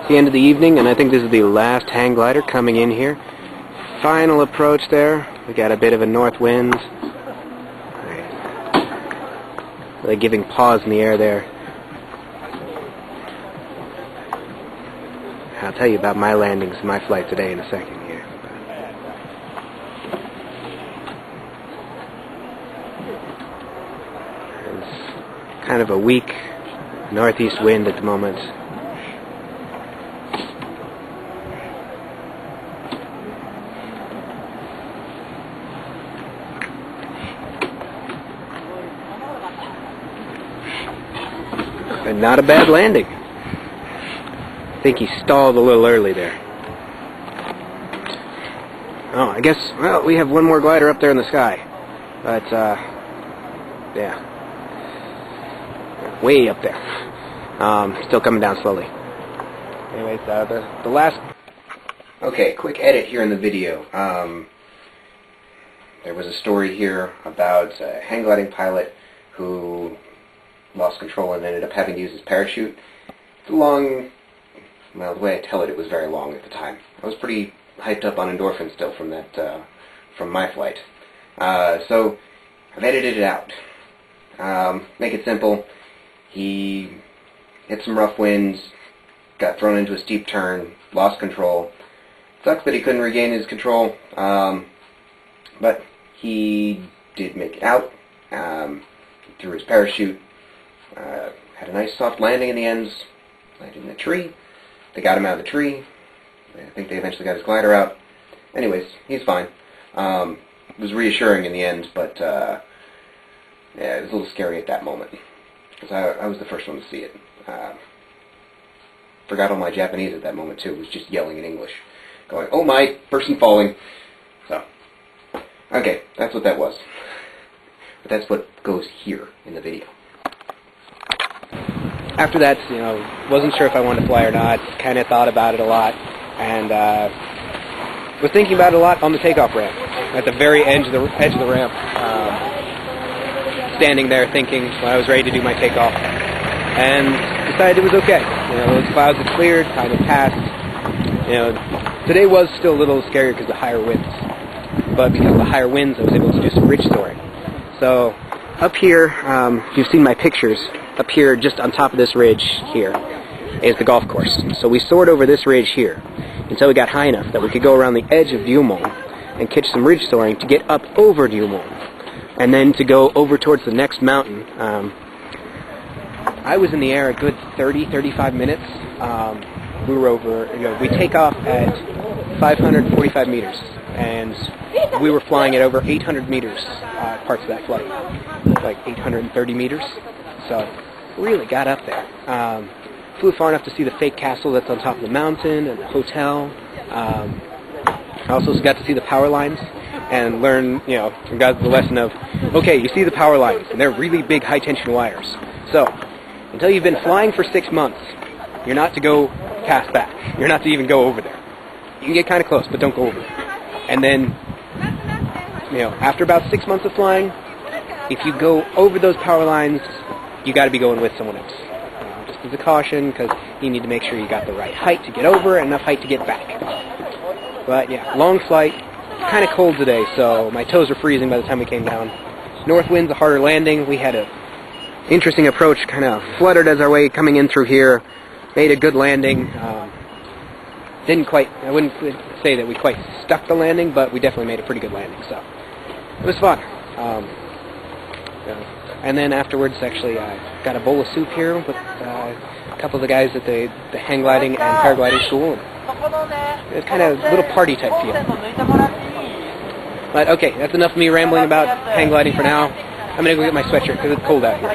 the end of the evening, and I think this is the last hang glider coming in here. Final approach there. We got a bit of a north wind. Really giving pause in the air there. I'll tell you about my landings and my flight today in a second here. It's kind of a weak northeast wind at the moment. And not a bad landing. I think he stalled a little early there. Oh, I guess, well, we have one more glider up there in the sky. But, yeah. Way up there. Still coming down slowly. Anyways, the last... Okay, quick edit here in the video. There was a story here about a hang gliding pilot who lost control and ended up having to use his parachute. It's a long... Well, the way I tell it, it was very long at the time. I was pretty hyped up on endorphins still from that, from my flight. So, I've edited it out. Make it simple. He hit some rough winds, got thrown into a steep turn, lost control. Sucks that he couldn't regain his control, but he did make it out. He threw his parachute, had a nice soft landing in the ends, landed in a tree. They got him out of the tree. I think they eventually got his glider out. Anyways, he's fine. It was reassuring in the end, but yeah, it was a little scary at that moment. Because I was the first one to see it. Forgot all my Japanese at that moment, too. Was just yelling in English. Going, oh my, person falling. So, okay, that's what that was. But that's what goes here in the video. After that, you know, wasn't sure if I wanted to fly or not. Kind of thought about it a lot, and was thinking about it a lot on the takeoff ramp, at the very edge of the ramp, standing there thinking when I was ready to do my takeoff, and decided it was okay. You know, those clouds had cleared, kind of passed. You know, today was still a little scarier because of the higher winds, but because of the higher winds, I was able to do some ridge soaring. So up here, if you've seen my pictures. Up here, just on top of this ridge here, is the golf course. So we soared over this ridge here until we got high enough that we could go around the edge of Diumont and catch some ridge soaring to get up over Diumont, and then to go over towards the next mountain. I was in the air a good 30-35 minutes. We were over, you know, we take off at 545 meters, and we were flying at over 800 meters parts of that flight, like 830 meters. So really got up there. Flew far enough to see the fake castle that's on top of the mountain and the hotel. I also got to see the power lines and learn, you know, got the lesson of, okay, you see the power lines, and they're really big high-tension wires. So, until you've been flying for 6 months, you're not to go past that. You're not to even go over there. You can get kind of close, but don't go over there. And then, you know, after about 6 months of flying, if you go over those power lines, you got to be going with someone else. Just as a caution, because you need to make sure you got the right height to get over and enough height to get back. But yeah, long flight. Kind of cold today, so my toes were freezing by the time we came down. North wind's a harder landing. We had a interesting approach, kind of fluttered as our way coming in through here. Made a good landing. Didn't quite, I wouldn't say that we quite stuck the landing, but we definitely made a pretty good landing, so it was fun. And then afterwards, actually, I got a bowl of soup here with a couple of the guys at the hang gliding and paragliding school. And it was kind of a little party type feel. But okay, that's enough of me rambling about hang gliding for now. I'm going to go get my sweatshirt because it's cold out here.